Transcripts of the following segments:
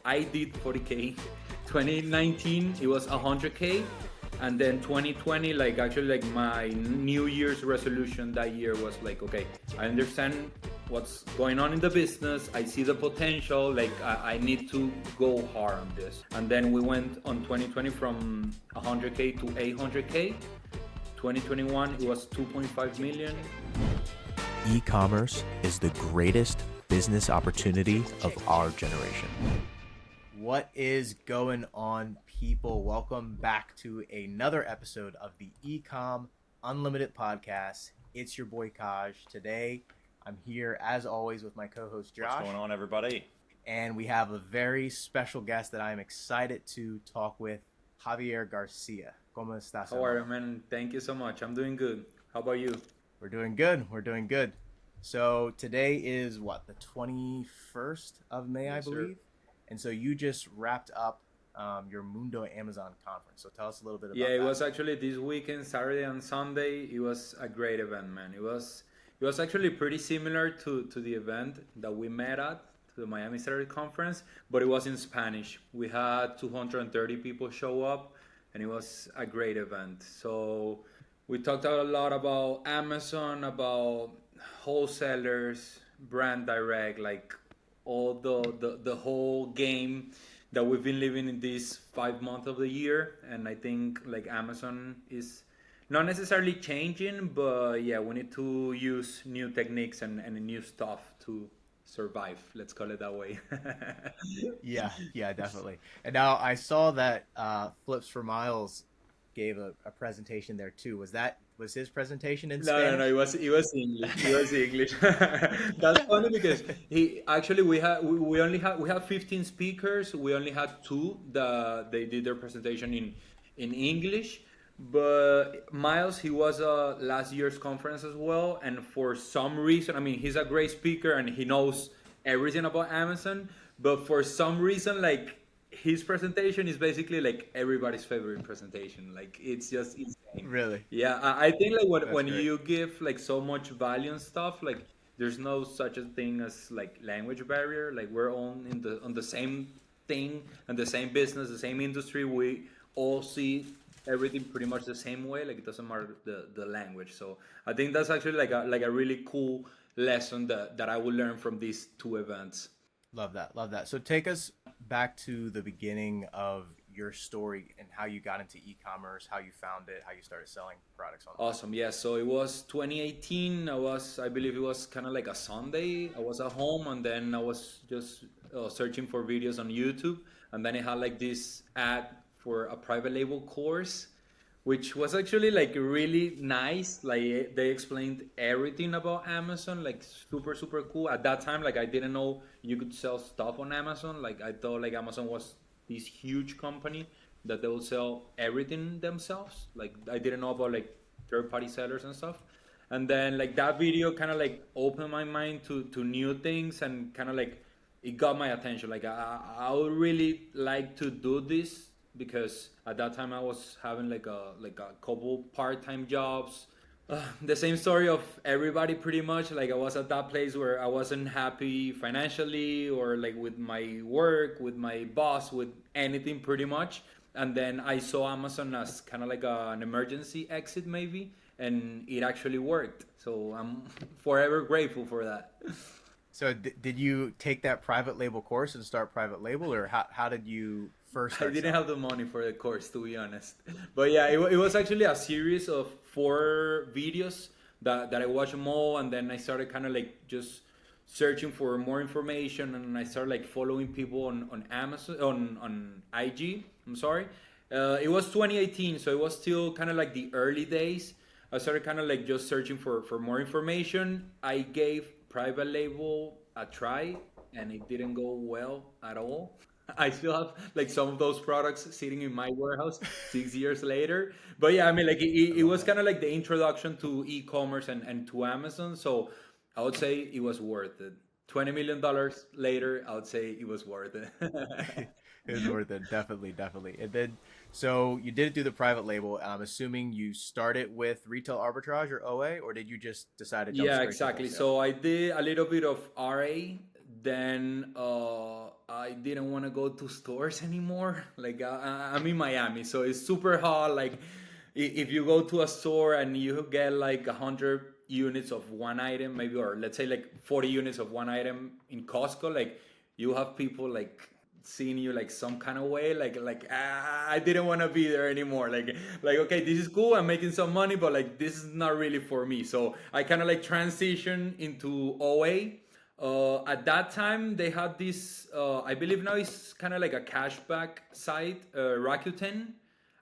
I did 40K. 2019, it was 100K. And then 2020, like actually like my New Year's resolution that year was like, okay, I understand what's going on in the business. I see the potential, like I need to go hard on this. And then we went on 2020 from 100K to 800K. 2021, it was 2.5 million. E-commerce is the greatest business opportunity of our generation. What is going on, people? Welcome back to another episode of the Ecom Unlimited podcast. It's your boy Kaj. Today, I'm here as always with my co-host Josh. What's going on, everybody? And we have a very special guest that I'm excited to talk with, Javier Garcia. ¿Cómo estás? How are you, man? Thank you so much. I'm doing good. How about you? We're doing good. So today is what, the 21st of May, Yes, I believe? sir. And so you just wrapped up your Mundo Amazon conference. So tell us a little bit about Yeah, that. it was actually this weekend, Saturday and Sunday. It was a great event, man. It was actually pretty similar to the event that we met at, to the Miami Seller Conference, but it was in Spanish. We had 230 people show up, and it was a great event. So we talked a lot about Amazon, about wholesalers, brand direct, like all the whole game that we've been living in this 5 months of the year. And I think like Amazon is not necessarily changing, but yeah, we need to use new techniques and new stuff to survive, let's call it that way. Yeah, definitely. And now I saw that Flips for Miles gave a presentation there too. Was his presentation in Spanish? No, it was English. It was English. That's funny because we have 15 speakers. We only had two that they did their presentation in English. But Miles, he was last year's conference as well, and for some reason, I mean, he's a great speaker and he knows everything about Amazon. But for some reason, like his presentation is basically like everybody's favorite presentation. Like it's just insane. Really? Yeah, I think like when great. you give like so much value and stuff, like there's no such a thing as like language barrier. Like we're all on the same thing and the same business, the same industry. We all see everything pretty much the same way. Like it doesn't matter the language. So I think that's actually like a really cool lesson that I will learn from these two events. Love that. So take us back to the beginning of your story and how you got into e-commerce, how you found it, how you started selling products online. Awesome. Yeah. So it was 2018. I believe it was kind of like a Sunday. I was at home and then I was just searching for videos on YouTube. And then it had like this ad for a private label course, which was actually like really nice. Like they explained everything about Amazon, like super, super cool. At that time, like I didn't know you could sell stuff on Amazon. Like I thought like Amazon was this huge company that they will sell everything themselves. Like I didn't know about like third-party sellers and stuff. And then like that video kind of like opened my mind to new things and kind of like it got my attention. Like I would really like to do this because at that time I was having like a couple part-time jobs. The same story of everybody pretty much. Like I was at that place where I wasn't happy financially or like with my work, with my boss, with anything pretty much. And then I saw Amazon as kind of like an emergency exit maybe, and it actually worked. So I'm forever grateful for that. So did you take that private label course and start private label, or how did you first start I didn't selling? have the money for the course, to be honest. But yeah, it was actually a series of 4 videos that I watched them all, and then I started kind of like just searching for more information, and I started like following people on Amazon, on IG. I'm sorry. It was 2018, so it was still kind of like the early days. I started kind of like just searching for more information. I gave private label a try, and it didn't go well at all. I still have like some of those products sitting in my warehouse 6 years later. But yeah, I mean, like it was kind of like the introduction to e-commerce and to Amazon. So I would say it was worth it. $20 million later, I would say it was worth it. It was worth it, definitely. And then, so you did do the private label. I'm assuming you started with retail arbitrage or OA, or did you just decide to jump Yeah, straight to exactly. wholesale? So I did a little bit of RA then I didn't want to go to stores anymore. Like I'm in Miami, so it's super hot. Like if you go to a store and you get like 100 units of one item, maybe, or let's say like 40 units of one item in Costco, like you have people like seeing you like some kind of way, I didn't want to be there anymore. Like okay, this is cool, I'm making some money, but like this is not really for me. So I kind of like transitioned into OA. At that time, they had this. I believe now it's kind of like a cashback site, Rakuten.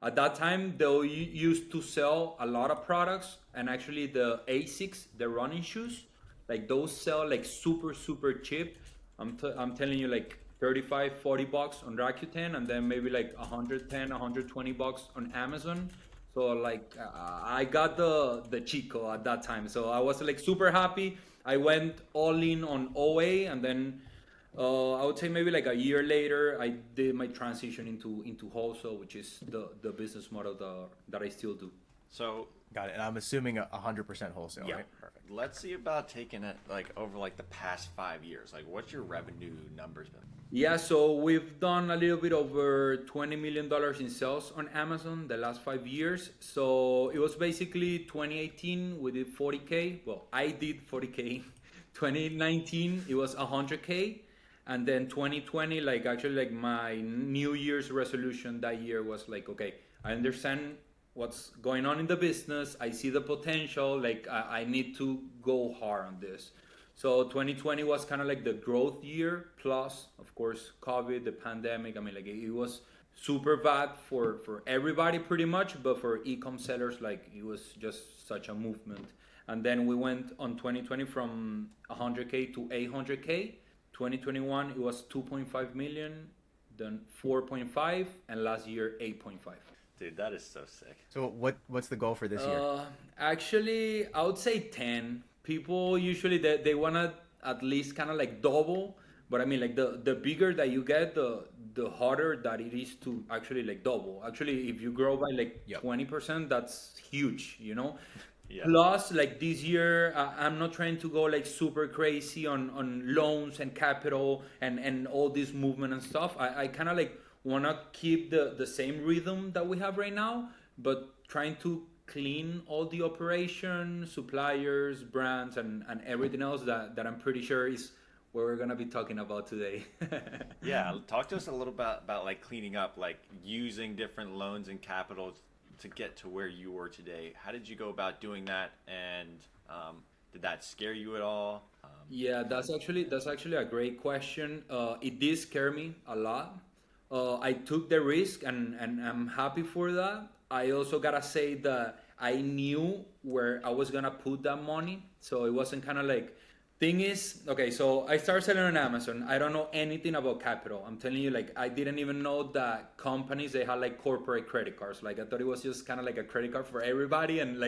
At that time, they used to sell a lot of products, and actually the Asics, the running shoes, like those sell like super super cheap. I'm telling you, like 35, $40 on Rakuten, and then maybe like 110, $120 on Amazon. So like I got the Chico at that time. So I was like super happy. I went all in on OA, and then I would say maybe like a year later, I did my transition into wholesale, which is the business model that I still do. So Got it. And I'm assuming 100% wholesale, Yeah. right? Perfect. let's see about taking it like over like the past 5 years. Like, what's your revenue numbers been? Yeah, so we've done a little bit over $20 million in sales on Amazon the last 5 years. So it was basically 2018, we did 40K. Well, I did 40K. 2019, it was 100K. And then 2020, like actually like my New Year's resolution that year was like, okay, I understand what's going on in the business. I see the potential. Like I need to go hard on this. So 2020 was kind of like the growth year, plus of course COVID, the pandemic. I mean, like it was super bad for everybody pretty much, but for ecom sellers, like it was just such a movement. And then we went on 2020 from 100K to 800K. 2021 it was 2.5 million, then 4.5, and last year 8.5. Dude, that is so sick. So what's the goal for this year? Actually, I would say 10. People usually they want to at least kind of like double, but I mean like the bigger that you get, the harder that it is to actually like double. Actually, if you grow by like Yep. 20%, that's huge, you know? Yeah. Plus, like this year, I'm not trying to go like super crazy on loans and capital and all this movement and stuff. I kind of like want to keep the same rhythm that we have right now, but trying to clean all the operation, suppliers, brands, and everything else that I'm pretty sure is what we're going to be talking about today. Yeah, talk to us a little about like cleaning up, like using different loans and capital to get to where you were today. How did you go about doing that, and did that scare you at all? Yeah, that's actually a great question. It did scare me a lot. I took the risk, and I'm happy for that. I also gotta say that I knew where I was gonna put that money, so it wasn't kind of like. Thing is, okay, so I started selling on Amazon. I don't know anything about capital. I'm telling you, like, I didn't even know that companies, they had like corporate credit cards. Like, I thought it was just kind of like a credit card for everybody. And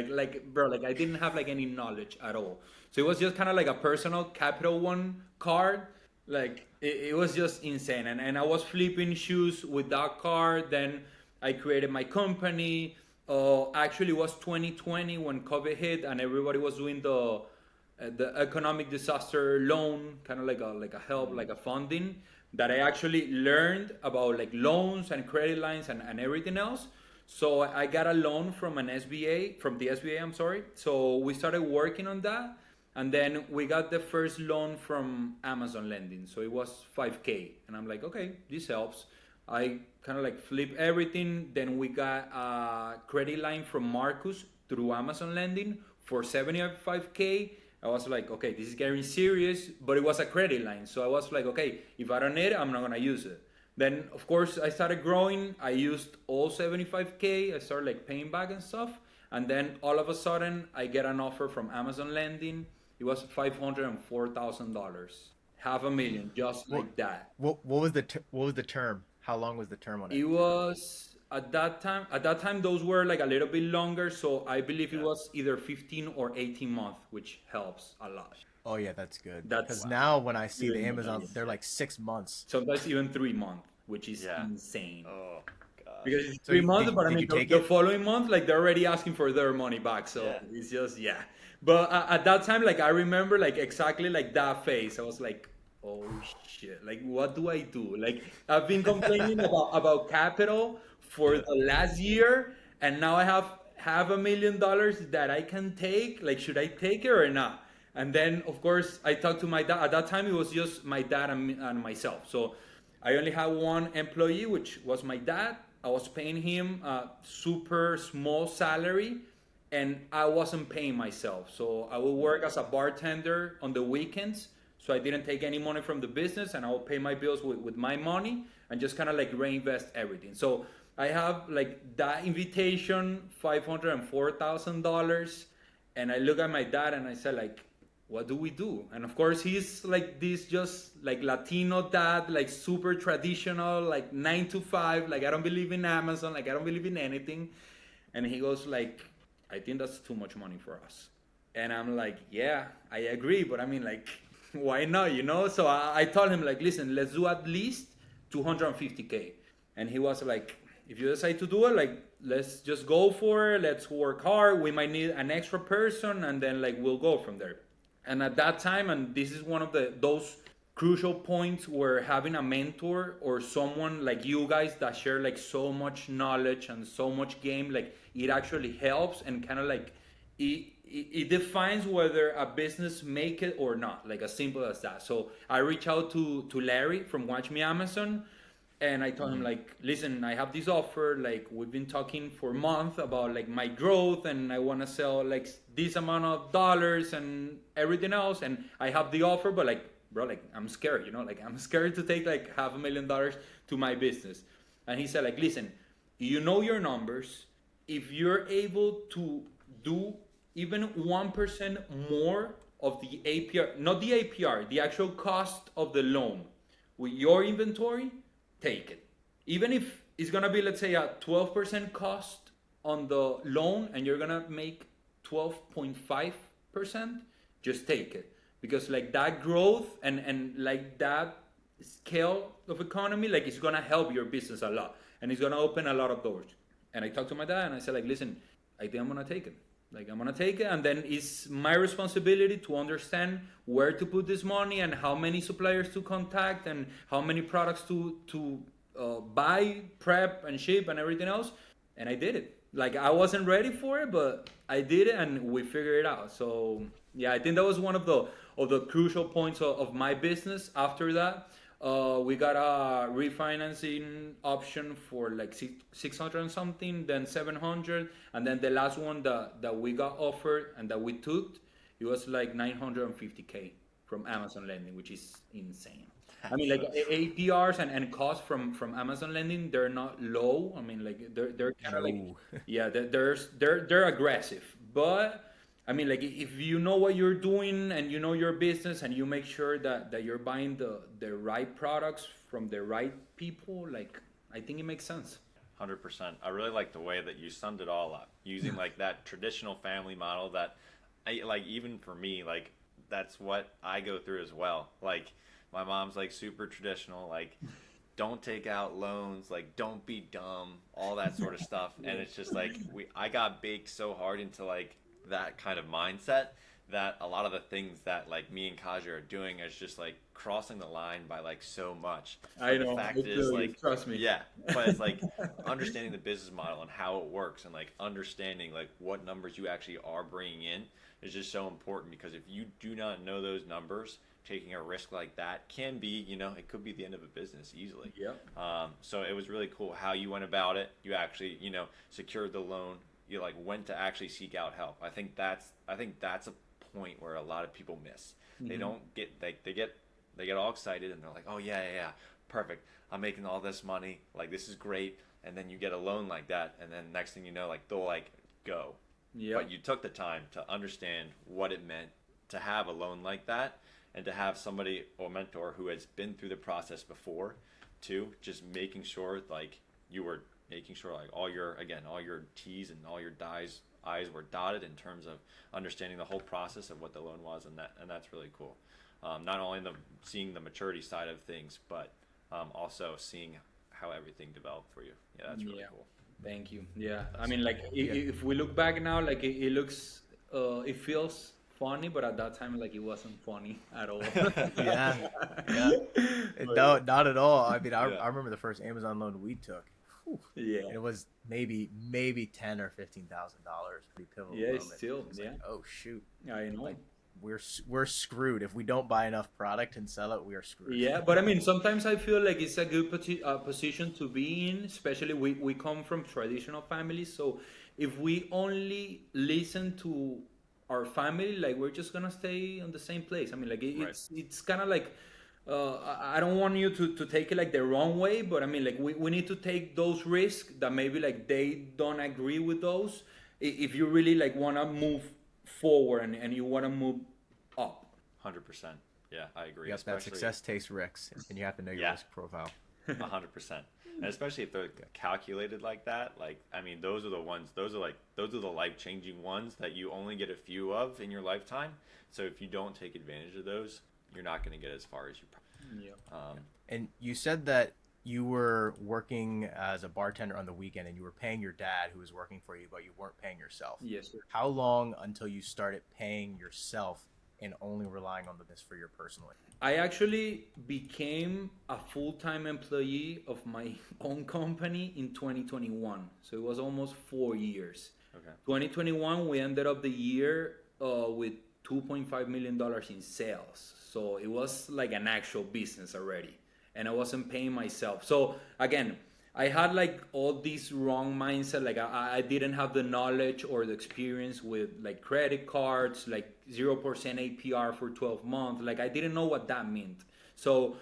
bro, like I didn't have like any knowledge at all. So it was just kind of like a personal Capital One card. Like, it was just insane. And I was flipping shoes with that card. Then I created my company. Actually, it was 2020 when COVID hit and everybody was doing the economic disaster loan, kind of like a help, like a funding, that I actually learned about like loans and credit lines and everything else. So I got a loan from the SBA, I'm sorry. So we started working on that, and then we got the first loan from Amazon Lending. So it was 5K, and I'm like, okay, this helps. I kind of like flip everything. Then we got a credit line from Marcus through Amazon Lending for 75K. I was like, okay, this is getting serious, but it was a credit line. So I was like, okay, if I don't need it, I'm not gonna use it. Then of course I started growing. I used all 75K. I started like paying back and stuff. And then all of a sudden I get an offer from Amazon Lending. It was $504,000, $500,000, just like that. What was the term? How long was the term on it? It was at that time those were like a little bit longer, so I believe it was either 15 or 18 months, which helps a lot. Oh yeah, that's good. That's- Because now when I see the Really Amazon, nice. they're like 6 months. Sometimes even 3 months, which is Yeah. insane. Oh god. Because it's So 3 months, did- but I did mean you take the it? following month, like they're already asking for their money back. So Yeah. it's just, yeah. But at that time, like I remember like exactly like that phase. I was like, oh shit, like what do I do? Like I've been complaining about capital for Yeah. the last year, and now I have $500,000 that I can take. Like, should I take it or not? And then of course I talked to my dad. At that time it was just my dad and myself. So I only had one employee, which was my dad. I was paying him a super small salary, and I wasn't paying myself. So I would work as a bartender on the weekends. So I didn't take any money from the business, and I would pay my bills with my money and just kind of like reinvest everything. So I have like that invitation, $504,000, and I look at my dad and I said like, what do we do? And of course he's like this just like Latino dad, like super traditional, like 9 to 5, like I don't believe in Amazon, like I don't believe in anything. And he goes like, I think that's too much money for us. And I'm like, yeah, I agree, but I mean like, why not, you know? So I told him like, listen, let's do at least 250K. And he was like, if you decide to do it, like let's just go for it, let's work hard, we might need an extra person, and then like we'll go from there. And at that time, and this is one of those crucial points where having a mentor or someone like you guys that share like so much knowledge and so much game, like it actually helps, and kind of like it defines whether a business make it or not, like as simple as that. So I reach out to Larry from Watch Me Amazon, and I told him like, listen, I have this offer, like we've been talking for a month about like my growth, and I want to sell like this amount of dollars and everything else, and I have the offer, but like bro, like I'm scared, you know, like I'm scared to take like $500,000 to my business. And he said like, listen, you know your numbers, if you're able to do even 1% more of the APR, not the APR, the actual cost of the loan with your inventory, take it. Even if it's gonna be, let's say, a 12% cost on the loan and you're gonna make 12.5%, just take it. Because like that growth and like that scale of economy, like it's gonna help your business a lot, and it's gonna open a lot of doors. And I talked to my dad and I said like, listen, I think I'm gonna take it. Like I'm gonna take it, and then it's my responsibility to understand where to put this money and how many suppliers to contact and how many products to buy, prep, and ship and everything else. And I did it. Like I wasn't ready for it, but I did it, and we figured it out. So yeah, I think that was one of the crucial points of my business. After that, we got a refinancing option for like 600 and something, then 700, and then the last one that we got offered and that we took, it was like 950K from Amazon Lending, which is insane. I mean, like APRs and costs from Amazon Lending, they're not low. I mean, like they're kind of like, No. yeah, they're aggressive, but I mean, like if you know what you're doing and you know your business and you make sure that you're buying the right products from the right people, like I think it makes sense. 100%. I really like the way that you summed it all up, using like that traditional family model that I like. Even for me, like that's what I go through as well. Like my mom's like super traditional, like don't take out loans, like don't be dumb, all that sort of stuff. And it's just like I got baked so hard into like that kind of mindset that a lot of the things that like me and Cajua are doing is just like crossing the line by like so much. I But know. the fact I is feel you. like, Trust me. yeah, but it's like understanding the business model and how it works, and like understanding like what numbers you actually are bringing in is just so important, because if you do not know those numbers, taking a risk like that can be, you know, it could be the end of a business easily. Yeah. So it was really cool how you went about it. You actually, you know, secured the loan. You like went to actually seek out help. I think that's a point where a lot of people miss. They don't get like they get all excited and they're like, oh yeah, perfect, I'm making all this money, like this is great, and then you get a loan like that, and then next thing you know, like they'll like go. Yeah. But you took the time to understand what it meant to have a loan like that, and to have somebody or mentor who has been through the process before, too, just making sure like you were making sure like all your T's and all your I's were dotted in terms of understanding the whole process of what the loan was, and that's really cool. Not only seeing the maturity side of things, but also seeing how everything developed for you. Yeah, that's really cool. Thank you. Yeah. I mean, like if we look back now, like it looks, it feels funny, but at that time, like, it wasn't funny at all. Yeah, yeah. No, not at all. I mean, I remember the first Amazon loan we took. Whew. Yeah. And it was maybe $10,000 or $15,000. Pretty pivotal Yeah, moment. still, It's yeah. like, oh shoot, I know. like we're screwed if we don't buy enough product and sell it. We are screwed. Yeah, but I mean, sometimes I feel like it's a good position to be in, especially we come from traditional families. So if we only listen to our family, like, we're just gonna stay on the same place. I mean, like, Right. it's kind of like, I don't want you to take it like the wrong way, but I mean, like, we need to take those risks that maybe like they don't agree with those. If you really like want to move forward and you want to move up. 100%. Yeah, I agree. Yep, that success takes risks, and you have to know your Yeah. risk profile. 100%. And especially if they're calculated like that, like, I mean, those are the ones, those are the life-changing ones that you only get a few of in your lifetime. So if you don't take advantage of those, you're not going to get as far as you probably. Yeah. And you said that you were working as a bartender on the weekend, and you were paying your dad, who was working for you, but you weren't paying yourself. Yes, sir. How long until you started paying yourself and only relying on this for your personal? I actually became a full-time employee of my own company in 2021. So it was almost 4 years. Okay. 2021, we ended up the year with $2.5 million in sales. So it was like an actual business already. And I wasn't paying myself. So again, I had like all this wrong mindset. Like I didn't have the knowledge or the experience with like credit cards, like 0% APR for 12 months. Like I didn't know what that meant. So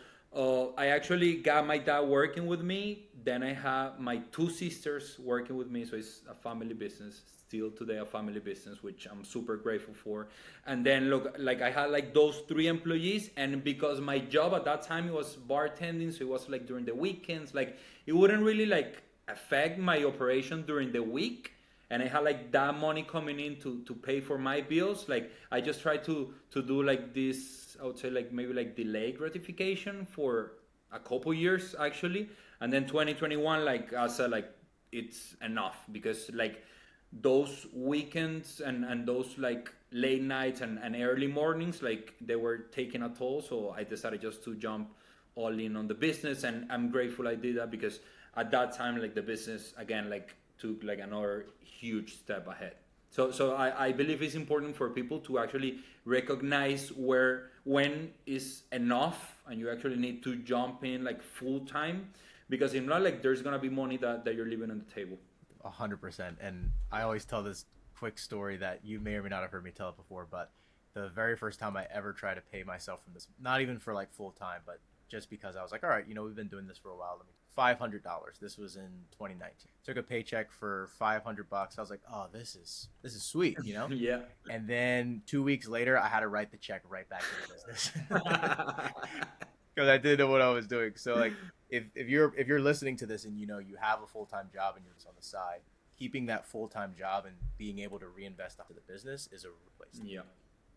I actually got my dad working with me. Then I have my two sisters working with me. So it's a family business. Still today a family business, which I'm super grateful for. And then look, like I had like those 3 employees, and because my job at that time was bartending, so it was like during the weekends, like it wouldn't really like affect my operation during the week. And I had like that money coming in to pay for my bills. Like I just tried to do like this, I would say like maybe like delay gratification for a couple years actually. And then 2021, like I said, like it's enough, because like those weekends and those like late nights and early mornings, like they were taking a toll. So I decided just to jump all in on the business, and I'm grateful I did that, because at that time like the business again like took like another huge step ahead. So I believe it's important for people to actually recognize when is enough and you actually need to jump in like full time, because if not, like there's gonna be money that you're leaving on the table. 100%. And I always tell this quick story that you may or may not have heard me tell it before, but the very first time I ever tried to pay myself from this, not even for like full time, but just because I was like, all right, we've been doing this for a while. $500. This was in 2019. Took a paycheck for $500. I was like, oh, this is sweet, Yeah. And then 2 weeks later, I had to write the check right back to the business because I didn't know what I was doing. So like, if you're listening to this and you have a full-time job and you're just on the side, keeping that full-time job and being able to reinvest into the business is a replacement. Yeah,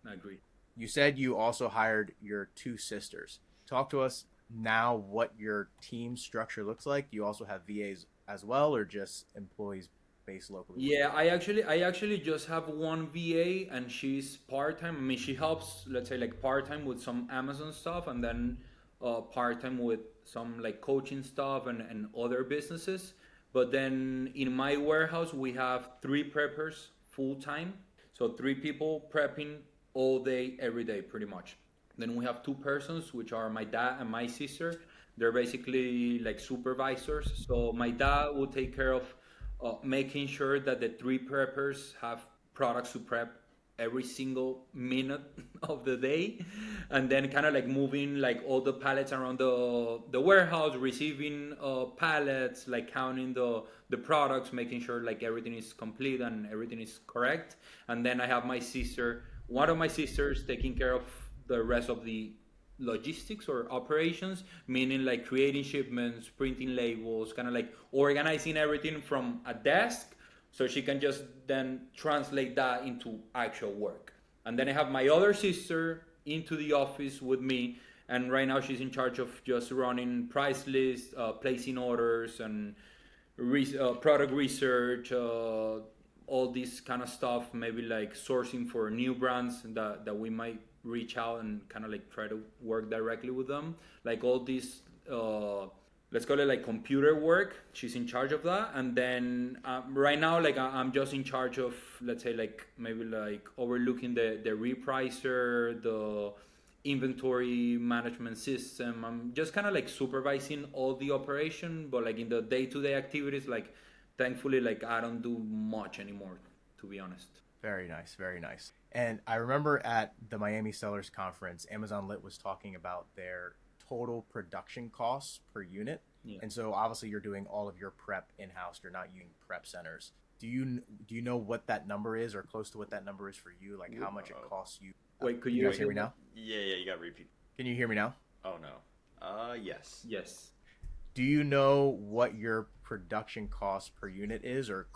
I agree. You said you also hired your 2 sisters. Talk to us now what your team structure looks like. Do you also have VAs as well, or just employees based locally? Yeah, I actually just have one VA, and she's part-time. I mean, she helps, let's say, like part-time with some Amazon stuff, and then part-time with some like coaching stuff and other businesses. But then in my warehouse, we have 3 preppers full-time. So 3 people prepping all day, every day, pretty much. Then we have 2 persons, which are my dad and my sister. They're basically like supervisors. So my dad will take care of making sure that the 3 preppers have products to prep every single minute of the day, and then kind of like moving like all the pallets around the warehouse, receiving pallets, like counting the products, making sure like everything is complete and everything is correct. And then I have one of my sisters taking care of the rest of the logistics or operations, meaning like creating shipments, printing labels, kind of like organizing everything from a desk, so she can just then translate that into actual work. And then I have my other sister into the office with me, and right now she's in charge of just running price lists, placing orders, and product research, all this kind of stuff, maybe like sourcing for new brands that we might reach out and kind of like try to work directly with them. Like all these, let's call it like computer work. She's in charge of that. And then right now, like I'm just in charge of, let's say like maybe like overlooking the repricer, the inventory management system. I'm just kind of like supervising all the operation, but like in the day-to-day activities, like thankfully, like I don't do much anymore, to be honest. Very nice, very nice. And I remember at the Miami Sellers Conference, Amazon Lit was talking about their total production costs per unit. Yeah. And so obviously you're doing all of your prep in-house. You're not using prep centers. Do you know what that number is, or close to what that number is for you? Like how much it costs you? Wait, could you you guys hear me now? Yeah, you got to repeat. Can you hear me now? Oh, no. Yes. Yes. Do you know what your production cost per unit is, or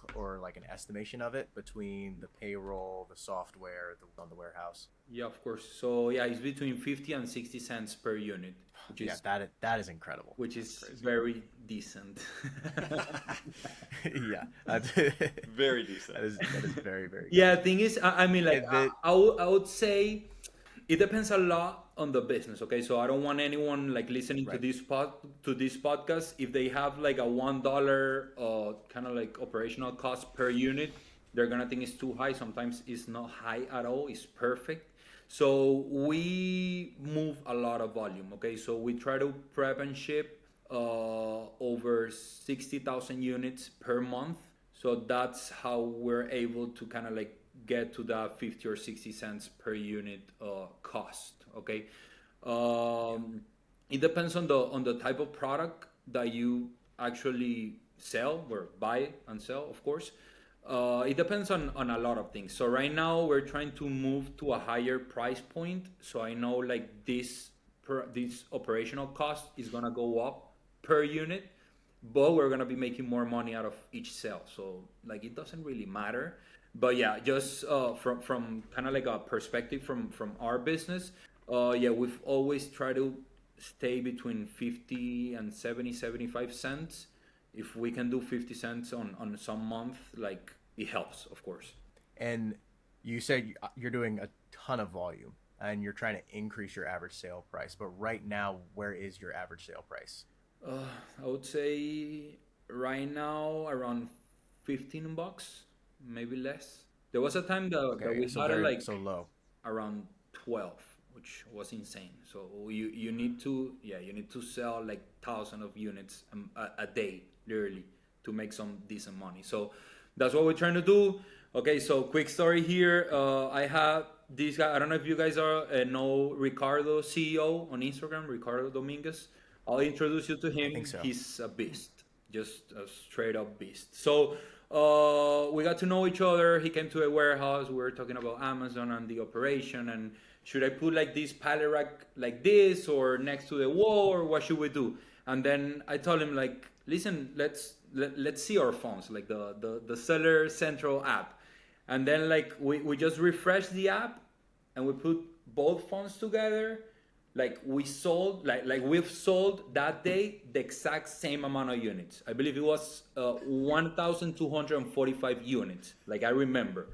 like an estimation of it between the payroll, the software, on the warehouse? Yeah, of course. So yeah, it's between 50 and 60 cents per unit, which is that is incredible. which is very decent. Yeah, that's Very decent. that is very, very good. Yeah, thing is, I mean, like, If it- I would say it depends a lot on the business. Okay, so I don't want anyone like listening Right. to this podcast if they have like a $1 kind of like operational cost per unit, they're gonna think it's too high. Sometimes it's not high at all. It's perfect. So we move a lot of volume. Okay, so we try to prep and ship over 60,000 units per month. So that's how we're able to kind of like get to that 50 or 60 cents per unit cost. Okay, it depends on the type of product that you actually sell or buy and sell, of course. It depends on a lot of things. So right now we're trying to move to a higher price point. So I know like this operational cost is gonna go up per unit, but we're gonna be making more money out of each sale. So like it doesn't really matter. But yeah, just from kind of like a perspective from our business, yeah, we've always tried to stay between 50 and 75 cents. If we can do 50 cents on some month, like it helps, of course. And you said you're doing a ton of volume and you're trying to increase your average sale price. But right now, where is your average sale price? I would say right now around $15, maybe less. There was a time that we so had like so low. around 12, which was insane. So you need to sell like thousands of units a day, literally, to make some decent money. So that's what we're trying to do. Okay, so quick story here. I have this guy. I don't know if you guys know Ricardo, CEO on Instagram, Ricardo Dominguez. I'll introduce you to him. I think so. He's a beast, just a straight up beast. So we got to know each other. He came to a warehouse. We were talking about Amazon and the operation, and should I put like this pallet rack like this or next to the wall, or what should we do? And then I told him like, listen, let's see our phones, like the Seller Central app. And then like we just refreshed the app and we put both phones together. Like we sold, like we've sold that day the exact same amount of units. I believe it was 1,245 units. Like I remember,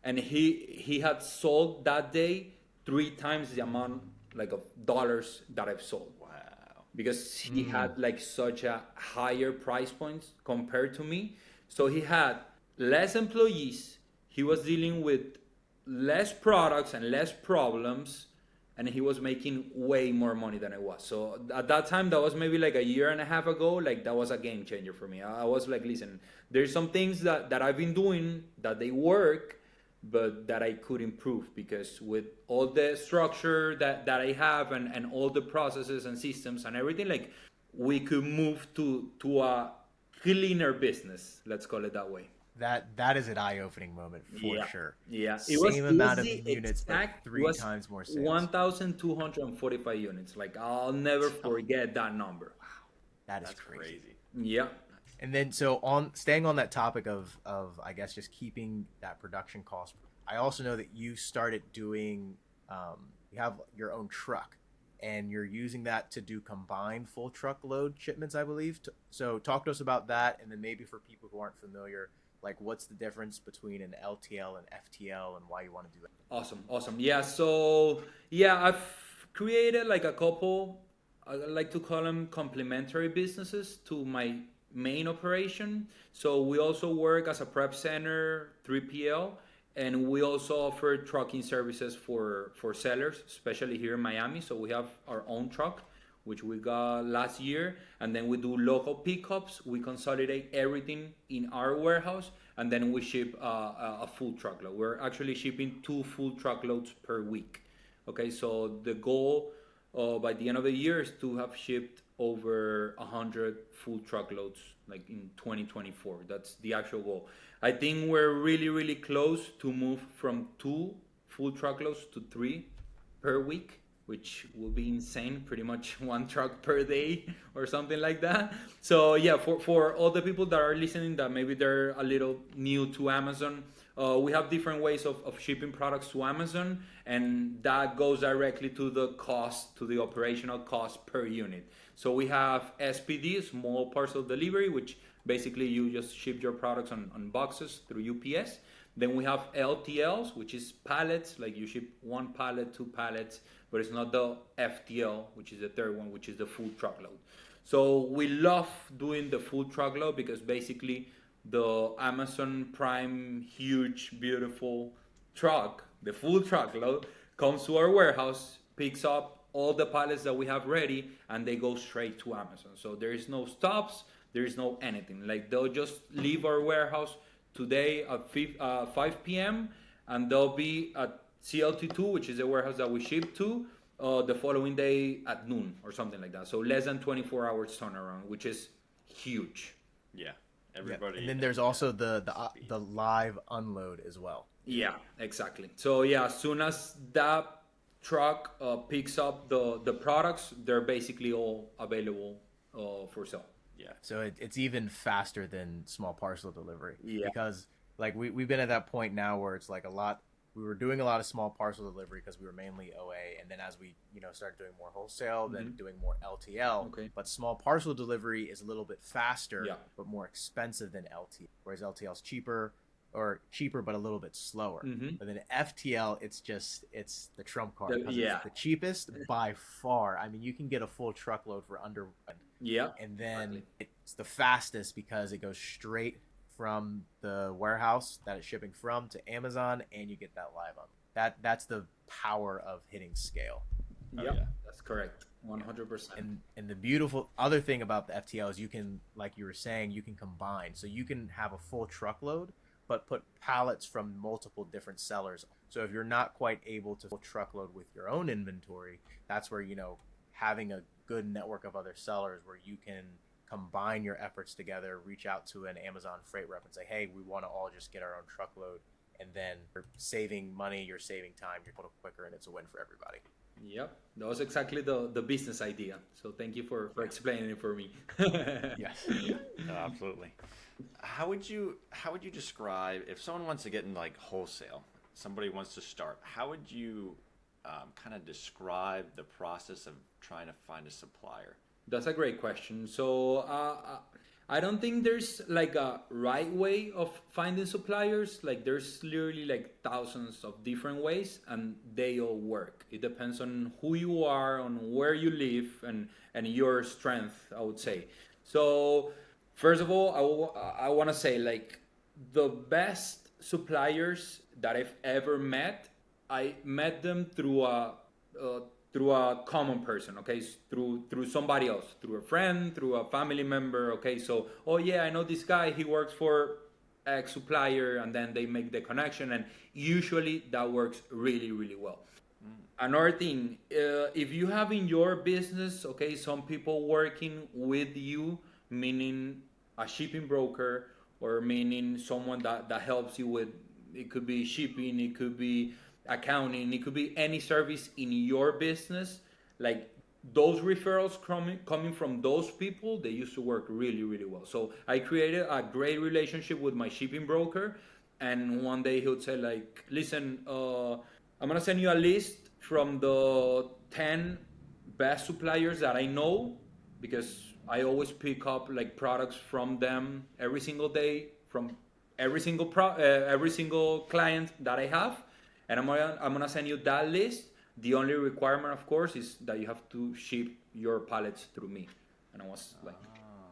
and he had sold that day 3 times the amount like of dollars that I've sold. Wow. Because he had like such a higher price points compared to me. So he had less employees. He was dealing with less products and less problems, and he was making way more money than I was. So at that time, that was maybe like a year and a half ago, like that was a game changer for me. I was like, listen, there's some things that I've been doing that they work, but that I could improve, because with all the structure that I have and all the processes and systems and everything, like we could move to a cleaner business, let's call it that way. That is an eye-opening moment for sure. Yeah, Same amount of units, but 3 times more sales. 1,245 units. Like I'll never forget that number. That is That's crazy. Yeah. And then so staying on that topic of I guess just keeping that production cost. I also know that you started doing you have your own truck, and you're using that to do combined full truckload shipments, I believe. So talk to us about that, and then maybe for people who aren't familiar, Like, what's the difference between an LTL and FTL, and why you want to do it? Awesome. Yeah, so yeah, I've created like a couple, I like to call them complementary businesses to my main operation. So we also work as a prep center, 3PL, and we also offer trucking services for sellers, especially here in Miami. So we have our own truck, which we got last year, and then we do local pickups. We consolidate everything in our warehouse, and then we ship a full truckload. We're actually shipping 2 full truckloads per week. Okay, so the goal by the end of the year is to have shipped over 100 full truckloads like in 2024. That's the actual goal. I think we're really close to move from 2 full truckloads to 3 per week, which will be insane, pretty much 1 truck per day or something like that. So yeah, for all the people that are listening that maybe they're a little new to Amazon, we have different ways of shipping products to Amazon, and that goes directly to the cost, to the operational cost per unit. So we have SPD, small parcel delivery, which basically you just ship your products on boxes through UPS. Then we have LTLs, which is pallets, like you ship 1 pallet, 2 pallets, but it's not the FTL, which is the third one, which is the full truckload. So we love doing the full truckload because basically the Amazon Prime huge, beautiful truck, the full truckload, comes to our warehouse, picks up all the pallets that we have ready, and they go straight to Amazon. So there is no stops, there is no anything. Like they'll just leave our warehouse today at 5 p.m. and they'll be at CLT2, which is the warehouse that we ship to, the following day at noon or something like that. So less than 24 hours turnaround, which is huge. Yeah, everybody. And then there's also the live unload as well. Yeah, exactly. So yeah, as soon as that truck picks up the products, they're basically all available for sale. Yeah. So it's even faster than small parcel delivery. Yeah. Because like we've been at that point now where it's like we were doing a lot of small parcel delivery because we were mainly OA, and then as we started doing more wholesale, then doing more LTL. Okay. But small parcel delivery is a little bit faster, Yeah. but more expensive than LTL. Whereas LTL is cheaper but a little bit slower. But then FTL, it's the trump card. Because it's the cheapest by far. I mean, you can get a full truckload for under. Yeah. And then it's the fastest because it goes straight from the warehouse that it's shipping from to Amazon, and you get that live on. That's the power of hitting scale. Yep. yeah. That's correct. 100%. And the beautiful other thing about the FTL is you can, like you were saying, you can combine. So you can have a full truckload, but put pallets from multiple different sellers. So if you're not quite able to full truckload with your own inventory, that's where, having a good network of other sellers where you can combine your efforts together, reach out to an Amazon freight rep and say, hey, we want to all just get our own truckload. And then you're saving money, you're saving time, you're a little quicker, and it's a win for everybody. Yep. That was exactly the business idea. So thank you for explaining it for me. Yes. No, absolutely. How would you describe, if someone wants to get in like wholesale, somebody wants to start, how would you kind of describe the process of trying to find a supplier? That's a great question. So I don't think there's like a right way of finding suppliers. Like there's literally like thousands of different ways, and they all work. It depends on who you are, on where you live, and your strength, I would say. So first of all, I want to say like the best suppliers that I've ever met, I met them through a common person, okay, through somebody else, through a friend, through a family member, okay. So, oh yeah, I know this guy, he works for X supplier, and then they make the connection, and usually that works really well. Another thing, if you have in your business, okay, some people working with you, meaning a shipping broker, or meaning someone that helps you with, it could be shipping, it could be accounting, it could be any service in your business, like those referrals coming from those people, they used to work really well. So I created a great relationship with my shipping broker, and one day he would say like, listen, I'm gonna send you a list from the 10 best suppliers that I know, because I always pick up like products from them every single day from every single client that I have, and I'm gonna send you that list. The only requirement, of course, is that you have to ship your pallets through me. And I was like,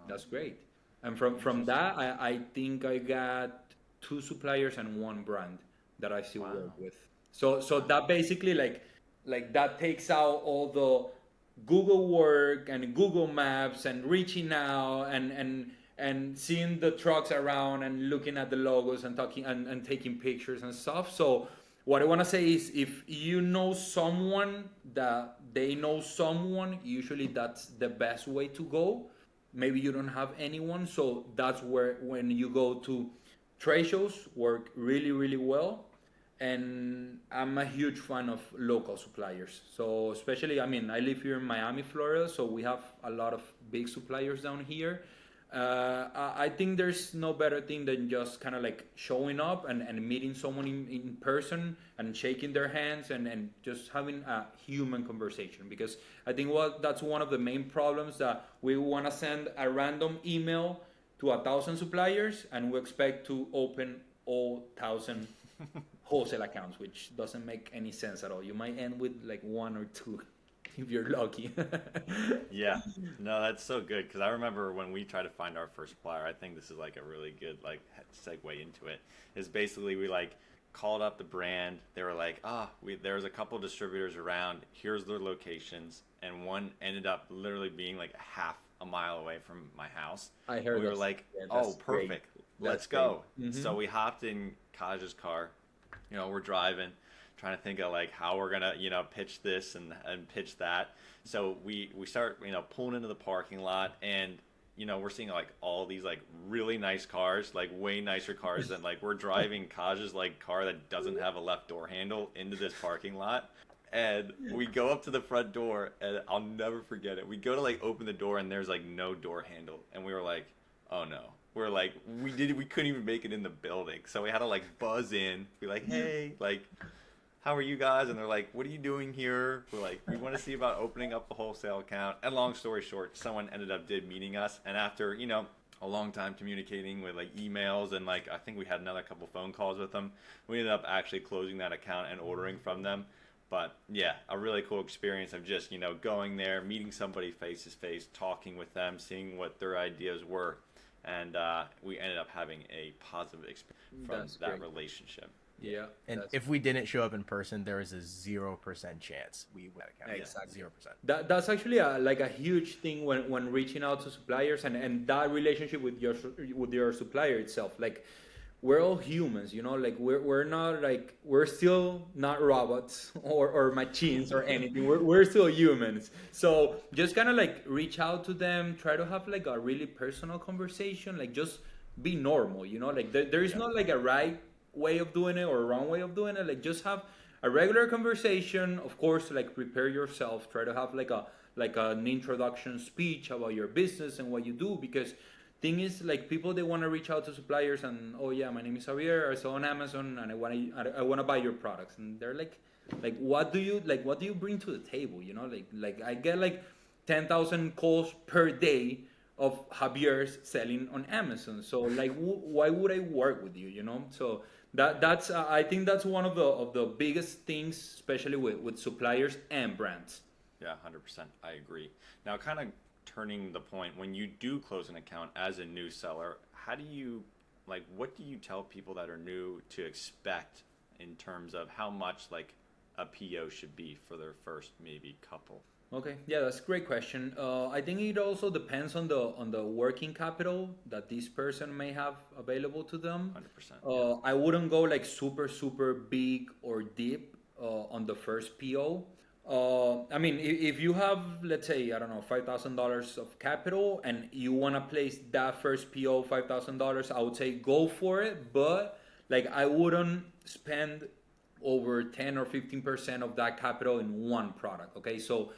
that's great. And from that, I think I got 2 suppliers and 1 brand that I still work with. So that basically like that takes out all the Google work and Google Maps and reaching out and seeing the trucks around and looking at the logos and talking and taking pictures and stuff. So what I want to say is, if you know someone that they know someone, usually that's the best way to go. Maybe you don't have anyone, so that's where, when you go to trade shows, work really, really well. And I'm a huge fan of local suppliers. So especially, I mean, I live here in Miami, Florida, so we have a lot of big suppliers down here. I think there's no better thing than just kind of like showing up and meeting someone in person and shaking their hands and just having a human conversation. Because I think that's one of the main problems, that we want to send a random email to 1,000 suppliers and we expect to open all 1,000 wholesale accounts, which doesn't make any sense at all. You might end with like 1 or 2 if you're lucky. Yeah, no, that's so good, because I remember when we tried to find our first supplier, I think this is like a really good like segue into it, is basically we like called up the brand. They were like, there was a couple distributors around, here's their locations, and one ended up literally being like half a mile away from my house. I heard we were like, oh, perfect, let's go. Mm-hmm. So we hopped in Cajua's car, we're driving, trying to think of like how we're gonna pitch this and pitch that. So we start pulling into the parking lot, and we're seeing like all these like really nice cars, like way nicer cars than like we're driving Caj's like car that doesn't have a left door handle into this parking lot. And we go up to the front door, and I'll never forget it. We go to like open the door, and there's like no door handle, and we were like, oh no. We're like, we couldn't even make it in the building, so we had to like buzz in, be like, hey, like, how are you guys? And they're like, what are you doing here? We're like, we want to see about opening up a wholesale account. And long story short, someone ended up meeting us. And after, a long time communicating with like emails, and like, I think we had another couple phone calls with them, we ended up actually closing that account and ordering from them. But yeah, a really cool experience of just, going there, meeting somebody face to face, talking with them, seeing what their ideas were. And we ended up having a positive experience from that relationship. Yeah. And if we didn't show up in person, there is a 0% chance we would have exactly 0%. That's actually a huge thing when reaching out to suppliers, and that relationship with your supplier itself. Like, we're all humans, like we're not like, we're still not robots or machines or anything. We're still humans. So just kind of like reach out to them, try to have like a really personal conversation, like just be normal, like there is not like a right way of doing it or a wrong way of doing it. Like, just have a regular conversation. Of course, like, prepare yourself, try to have like an introduction speech about your business and what you do, because thing is, like, people, they want to reach out to suppliers and, oh yeah, my name is Javier, I saw on Amazon and I want to buy your products, and they're like what do you bring to the table? Like I get like 10,000 calls per day of Javier's selling on Amazon, so like why would I work with you? So that's I think that's one of the biggest things, especially with suppliers and brands. Yeah, 100%, I agree. Now, kind of turning the point, when you do close an account as a new seller, what do you tell people that are new to expect in terms of how much like a PO should be for their first maybe couple? Okay, yeah, that's a great question. I think it also depends on the working capital that this person may have available to them. 100%. I wouldn't go like super big or deep on the first PO. I mean, if you have, let's say, I don't know, $5,000 of capital and you want to place that first PO $5,000, I would say go for it. But like, I wouldn't spend over 10 or 15% of that capital in one product. Okay, so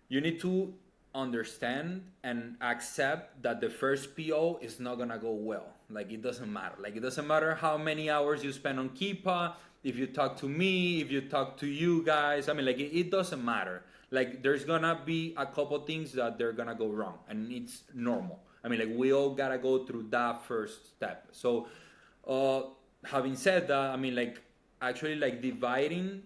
you need to understand and accept that the first PO is not gonna go well. Like, it doesn't matter. Like, it doesn't matter how many hours you spend on Keepa. If you talk to me, if you talk to you guys, I mean, like, it doesn't matter. Like, there's gonna be a couple things that they're gonna go wrong, and it's normal. I mean, like, we all gotta go through that first step. So uh, having said that, I mean, like actually like dividing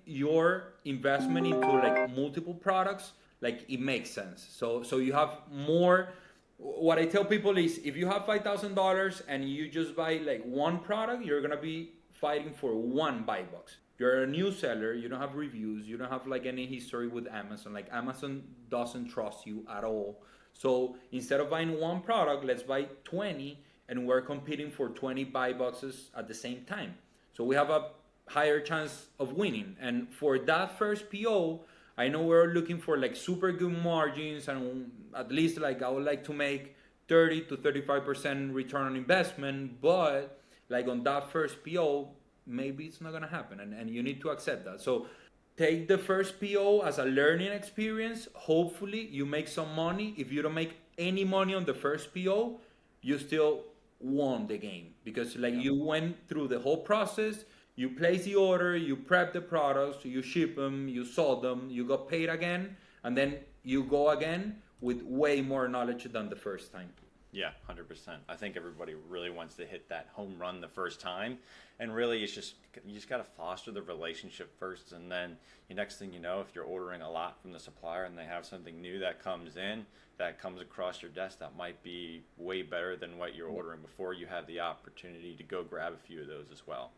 your investment into like multiple products, like it makes sense. So you have more. What I tell people is, if you have $5,000 and you just buy like one product, you're gonna be fighting for one buy box. You're a new seller, you don't have reviews, you don't have like any history with Amazon. Like Amazon doesn't trust you at all. So instead of buying one product, let's buy 20, and we're competing for 20 buy boxes at the same time. So we have a higher chance of winning. And for that first PO, I know we're looking for like super good margins, and at least like I would like to make 30 to 35% return on investment, but like on that first PO, maybe it's not gonna happen, and you need to accept that. So take the first PO as a learning experience. Hopefully you make some money. If you don't make any money on the first PO, you still won the game, because like you went through the whole process. You place the order, you prep the products, you ship them, you sold them, you got paid again, and then you go again with way more knowledge than the first time. Yeah, 100%. I think everybody really wants to hit that home run the first time, and really it's just, you just got to foster the relationship first, and then the next thing you know, if you're ordering a lot from the supplier and they have something new that comes in, that comes across your desk that might be way better than what you're ordering before, you have the opportunity to go grab a few of those as well.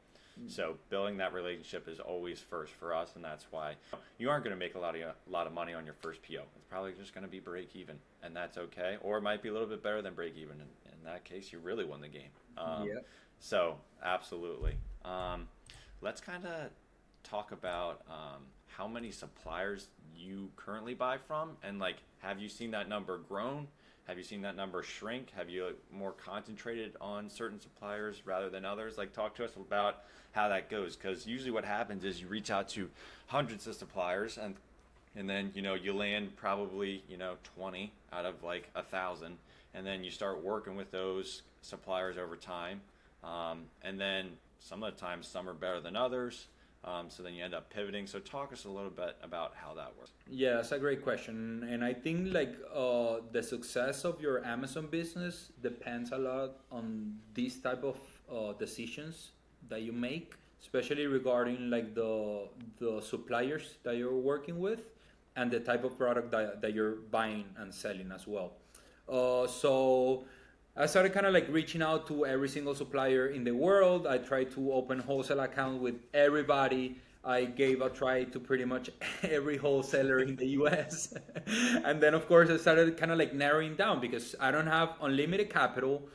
So building that relationship is always first for us, and that's why you aren't going to make a lot of money on your first PO. It's probably just going to be break even, and that's okay. Or it might be a little bit better than break even. In that case, you really won the game. So absolutely. Let's kind of talk about how many suppliers you currently buy from, and like, have you seen that number grown? Have you seen that number shrink? Have you more concentrated on certain suppliers rather than others? Like, talk to us about how that goes, because usually what happens is you reach out to hundreds of suppliers, and then you land probably 20 out of like 1,000, and then you start working with those suppliers over time, and then some of the times some are better than others. So then you end up pivoting. So talk us a little bit about how that works. Yeah, that's a great question. And I think like the success of your Amazon business depends a lot on these type of decisions that you make, especially regarding like the suppliers that you're working with and the type of product that you're buying and selling as well. So I started kind of like reaching out to every single supplier in the world. I tried to open wholesale account with everybody. I gave a try to pretty much every wholesaler in the US. And then of course I started kind of like narrowing down, because I don't have unlimited capital.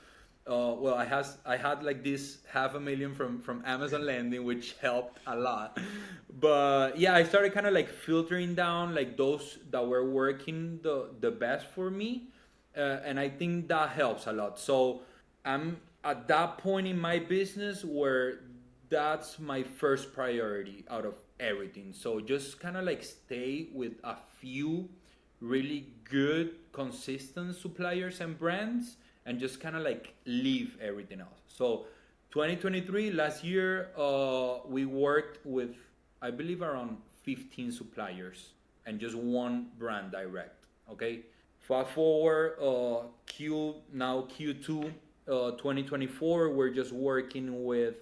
Well, I had like this $500,000 from Amazon lending, which helped a lot. But yeah, I started kind of like filtering down like those that were working the best for me. And I think that helps a lot. So I'm at that point in my business where that's my first priority out of everything. So just kind of like stay with a few really good, consistent suppliers and brands, and just kind of like leave everything else. So 2023, last year, we worked with, I believe, around 15 suppliers and just one brand direct. Okay. Fast forward, Q2 2024, we're just working with,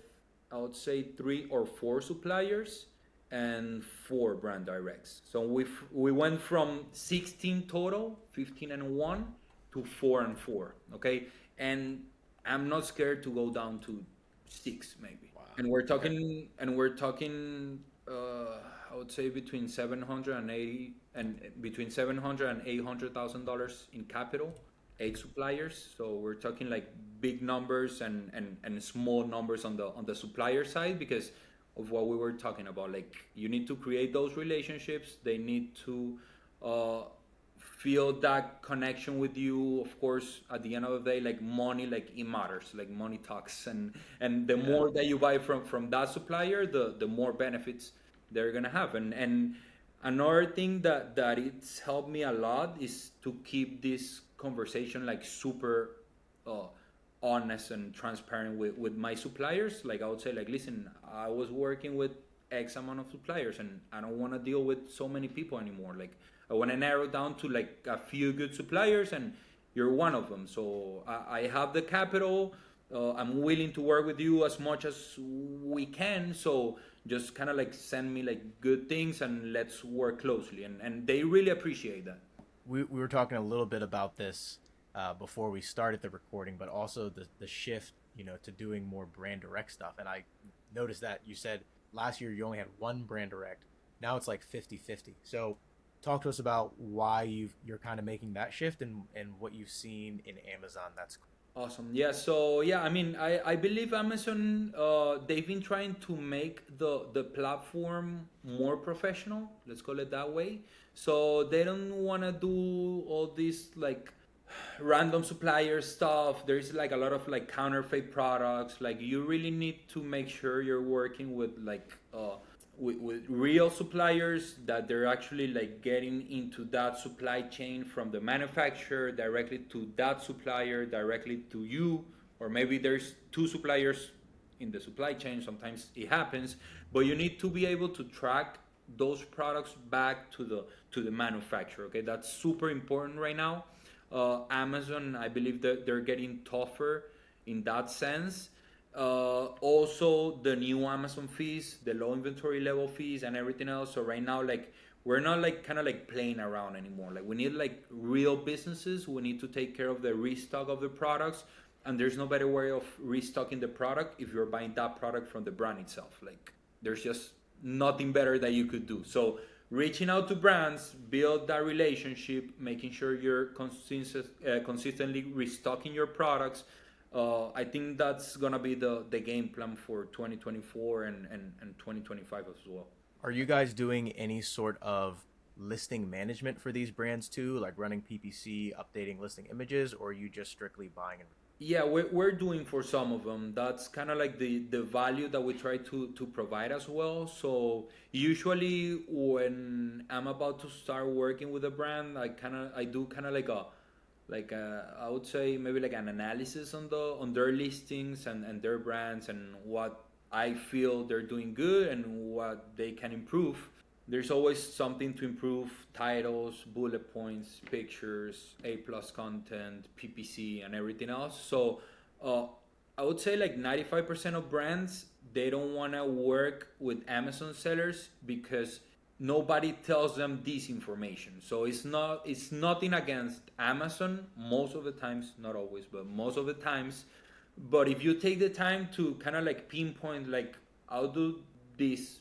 I would say, 3 or 4 suppliers and 4 brand directs. So we went from 16 total, 15 and 1, to 4 and 4. Okay, and I'm not scared to go down to 6 maybe. Wow. And we're talking, I would say between $780,000 and $800,000 in capital, 8 suppliers. So we're talking like big numbers and small numbers on the supplier side, because of what we were talking about. Like, you need to create those relationships. They need to feel that connection with you. Of course, at the end of the day, like money, like it matters. Like money talks, and the more that you buy from that supplier, the more benefits they're gonna have. And another thing that it's helped me a lot is to keep this conversation like super honest and transparent with my suppliers. Like I would say, like, listen, I was working with X amount of suppliers and I don't want to deal with so many people anymore. Like, I want to narrow down to like a few good suppliers, and you're one of them. So I have the capital. I'm willing to work with you as much as we can. So just kind of like send me like good things and let's work closely. And they really appreciate that. We were talking a little bit about this before we started the recording, but also the shift, to doing more brand direct stuff. And I noticed that you said last year you only had one brand direct. Now it's like 50-50. So talk to us about why you're kind of making that shift and what you've seen in Amazon. That's Awesome. Yeah. So yeah, I mean, I believe Amazon, they've been trying to make the platform more professional. Let's call it that way. So they don't want to do all this like random supplier stuff. There's like a lot of like counterfeit products. Like you really need to make sure you're working with like with real suppliers, that they're actually like getting into that supply chain from the manufacturer directly to that supplier directly to you, or maybe there's two suppliers in the supply chain. Sometimes it happens, but you need to be able to track those products back to the manufacturer. Okay, that's super important right now. Amazon, I believe that they're getting tougher in that sense. Also the new Amazon fees, the low inventory level fees and everything else. So right now, like we're not like kind of like playing around anymore. Like we need like real businesses. We need to take care of the restock of the products, and there's no better way of restocking the product if you're buying that product from the brand itself. Like there's just nothing better that you could do. So reaching out to brands, build that relationship, making sure you're consistently restocking your products. I think that's gonna be the game plan for 2024 and 2025 as well. Are you guys doing any sort of listing management for these brands too, like running PPC, updating listing images, or are you just strictly buying and Yeah, we're doing for some of them. That's kind of like the value that we try to provide as well. So usually when I'm about to start working with a brand, I do kind of like I would say maybe like an analysis on their listings and their brands and what I feel they're doing good and what they can improve. There's always something to improve: titles, bullet points, pictures, A+ content, PPC, and everything else. So I would say like 95% of brands, they don't want to work with Amazon sellers because nobody tells them this information. So it's nothing against Amazon most of the times, not always, but most of the times. But if you take the time to kind of like pinpoint, like I'll do this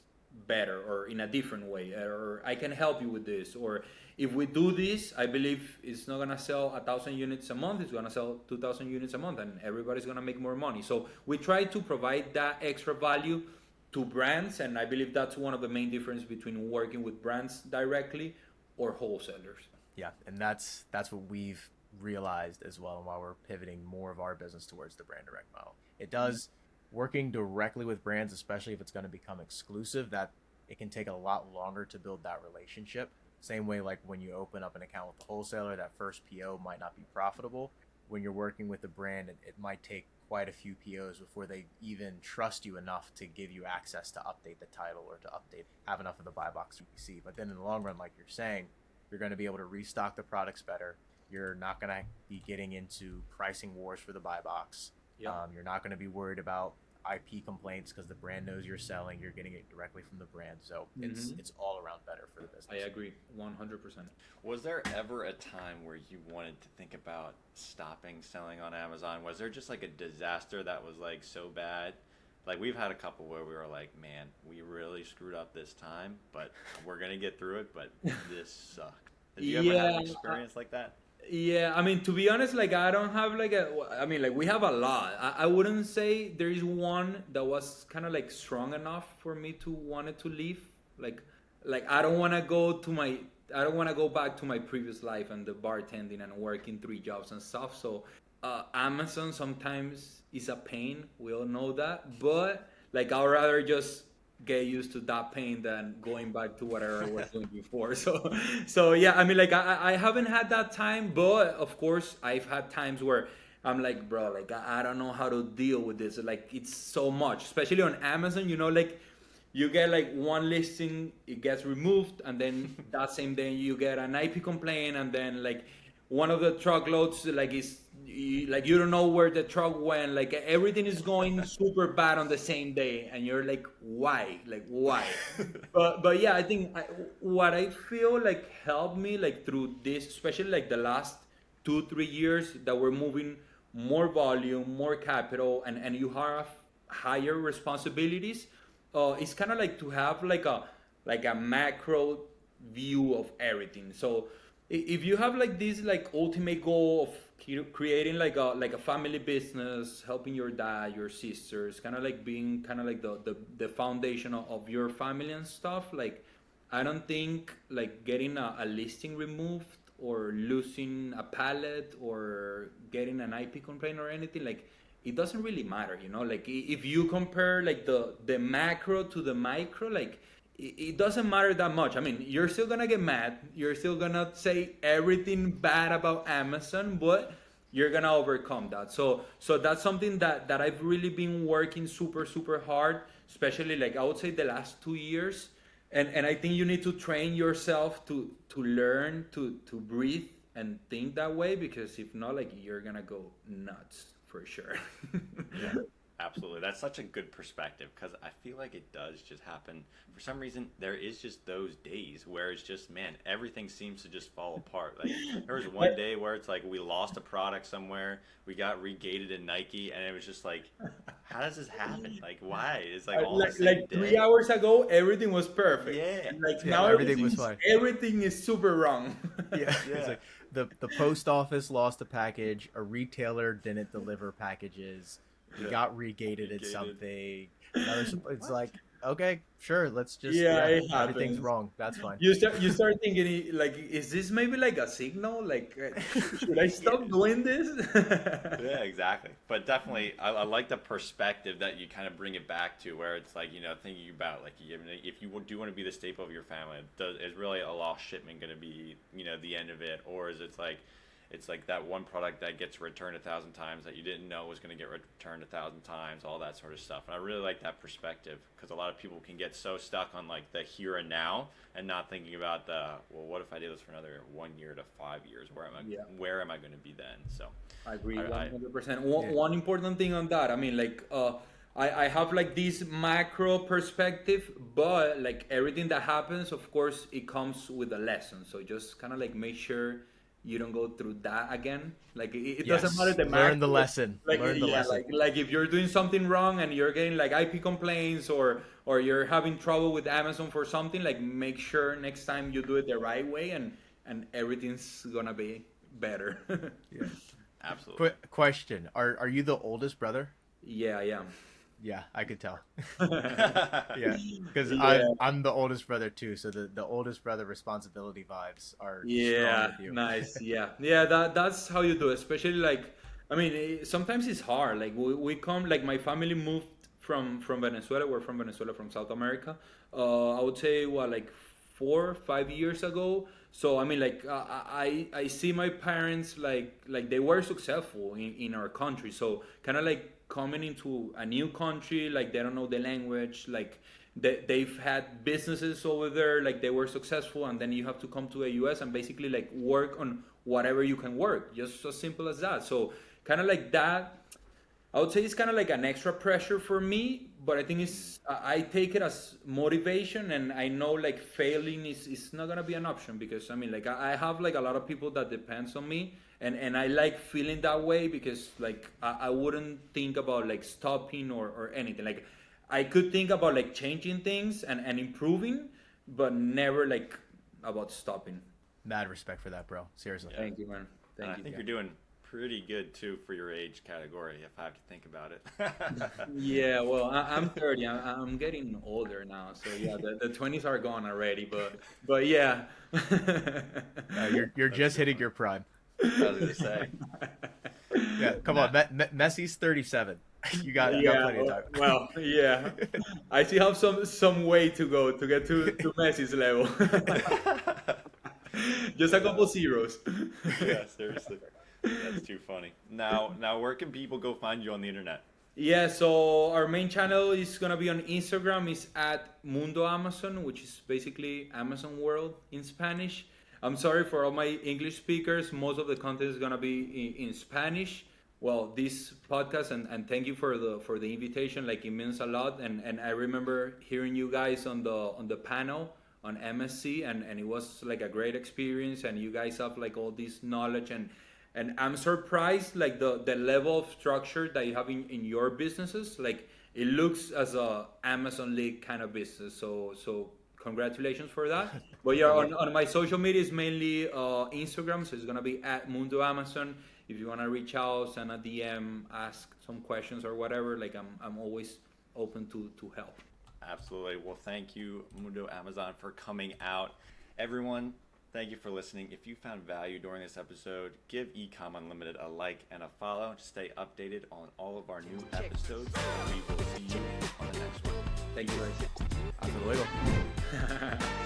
better or in a different way, or I can help you with this, or if we do this, I believe it's not gonna sell 1,000 units a month, it's gonna sell 2,000 units a month, and everybody's gonna make more money. So we try to provide that extra value to brands, and I believe that's one of the main difference between working with brands directly or wholesalers. Yeah, and that's what we've realized as well, and why we're pivoting more of our business towards the brand direct model. It does working directly with brands, especially if it's going to become exclusive, that it can take a lot longer to build that relationship. Same way like when you open up an account with a wholesaler, that first PO might not be profitable. When you're working with a brand, it might take quite a few POs before they even trust you enough to give you access to update the title or to have enough of the buy box UPC. But then in the long run, like you're saying, you're going to be able to restock the products better. You're not going to be getting into pricing wars for the buy box. Yep. You're not going to be worried about IP complaints because the brand knows you're selling. You're getting it directly from the brand. So it's all around better for the business. I agree 100%. Was there ever a time where you wanted to think about stopping selling on Amazon? Was there just like a disaster that was like so bad? Like we've had a couple where we were like, man, we really screwed up this time, but we're going to get through it, but this sucked. Did you ever have an experience like that? Yeah, I mean, to be honest, like I don't have like we have a lot. I wouldn't say there is one that was kind of like strong enough for me to want it to leave. Like I don't want to go back to my previous life and the bartending and working 3 jobs and stuff. So Amazon sometimes is a pain. We all know that, but like I'd rather just get used to that pain than going back to whatever I was doing before. So yeah, I mean, like I haven't had that time, but of course I've had times where I'm like, bro, like I don't know how to deal with this. Like it's so much, especially on Amazon, like you get like one listing, it gets removed, and then that same day you get an IP complaint, and then like one of the truckloads like is like you don't know where the truck went, like everything is going super bad on the same day, and you're like, why, like why? But yeah, I think what I feel like helped me like through this, especially like the last 2 3 years that we're moving more volume, more capital, and you have higher responsibilities. It's kind of like to have like a macro view of everything. So if you have like this like ultimate goal of creating like a family business, helping your dad, your sisters, kind of like being kind of like the foundation of your family and stuff, like I don't think like getting a listing removed or losing a pallet or getting an IP complaint or anything, like it doesn't really matter, you know, like if you compare like the macro to the micro, like it doesn't matter that much. I mean, you're still gonna get mad, you're still gonna say everything bad about Amazon, but you're gonna overcome that. So that's something that I've really been working super hard, especially like I would say the last 2 years. And I think you need to train yourself to learn to breathe and think that way, because if not, like you're gonna go nuts for sure. Yeah, absolutely. That's such a good perspective, because I feel like it does just happen. For some reason, there is just those days where it's just, man, everything seems to just fall apart. Like there was one day where it's like we lost a product somewhere, we got regated in Nike, and it was just like, how does this happen? Like why? It's like all the same like day. 3 hours ago, everything was perfect. Yeah. And like Yeah, now everything was fine. everything is super wrong. Yeah. Yeah. It's like the post office lost a package, a retailer didn't deliver packages, we Yeah. got regated at Regated. something. It's like, okay, sure, let's just Yeah, it everything's happens. wrong. That's fine. You start thinking like, is this maybe like a signal? Like, should I stop doing this? Yeah, exactly. But definitely, I like the perspective that you kind of bring it back to, where it's like, you know, thinking about like, if you do want to be the staple of your family, is really a lost shipment going to be, you know, the end of it, or is it's like that one product that gets returned 1,000 times that you didn't know was going to get returned 1,000 times, all that sort of stuff. And I really like that perspective, because a lot of people can get so stuck on like the here and now and not thinking about well, what if I do this for another 1 year to 5 years? Where am I going to be then? So I agree I- 100%. One important thing on that, I mean, like, I have like this macro perspective, but like everything that happens, of course, it comes with a lesson. So just kind of like make sure you don't go through that again. Like it doesn't matter the macro. Learn the lesson. Like, Learn the yeah, lesson. like if you're doing something wrong and you're getting like IP complaints, or you're having trouble with Amazon for something, like make sure next time you do it the right way, and everything's gonna be better. Yeah. absolutely. Question: Are you the oldest brother? Yeah, yeah. Yeah, I could tell. Yeah, because Yeah. I'm the oldest brother too, so the oldest brother responsibility vibes are Yeah, strong with you. nice. Yeah. That's how you do it. Especially like, I mean, sometimes it's hard. Like we come, like my family moved from Venezuela. We're from Venezuela, from South America. I would say like 4 5 years ago. So I mean, like I see my parents like they were successful in our country. So kind of like coming into a new country, like they don't know the language, like they've had businesses over there, like they were successful, and then you have to come to the US and basically like work on whatever you can work, just as simple as that. So kind of like that, I would say it's kind of like an extra pressure for me, but I think I take it as motivation, and I know like failing is not gonna be an option, because I mean, like I have like a lot of people that depends on me, and I like feeling that way, because like I wouldn't think about like stopping or anything. Like I could think about like changing things and improving, but never like about stopping. Mad respect for that, bro. Seriously. Yeah. Thank you, man. And Thank I you. think you're doing pretty good too for your age category, if I have to think about it. Yeah, well, I'm 30. I'm getting older now, so yeah, the 20s are gone already. But yeah. You're just hitting your prime. I was gonna say. Yeah, come on. Messi's 37. You got plenty of time. Well, yeah. I still have some way to go to get to Messi's level. Just a couple zeros. Yeah, seriously. That's too funny. Now, where can people go find you on the internet? Yeah, so our main channel is gonna be on Instagram. It's at Mundo Amazon, which is basically Amazon World in Spanish. I'm sorry for all my English speakers. Most of the content is gonna be in Spanish. Well, this podcast and thank you for the invitation. Like it means a lot. And I remember hearing you guys on the panel on MSC, and it was like a great experience. And you guys have like all this knowledge, and I'm surprised like the level of structure that you have in your businesses. Like it looks as a Amazon League kind of business. So congratulations for that. But yeah, on my social media is mainly Instagram, so it's gonna be at Mundo Amazon. If you wanna reach out, send a DM, ask some questions or whatever, like I'm always open to help. Absolutely. Well, thank you, Mundo Amazon, for coming out. Everyone, thank you for listening. If you found value during this episode, give Ecom Unlimited a like and a follow to stay updated on all of our new episodes. We will see you on the next one. Thank you guys. Hasta luego.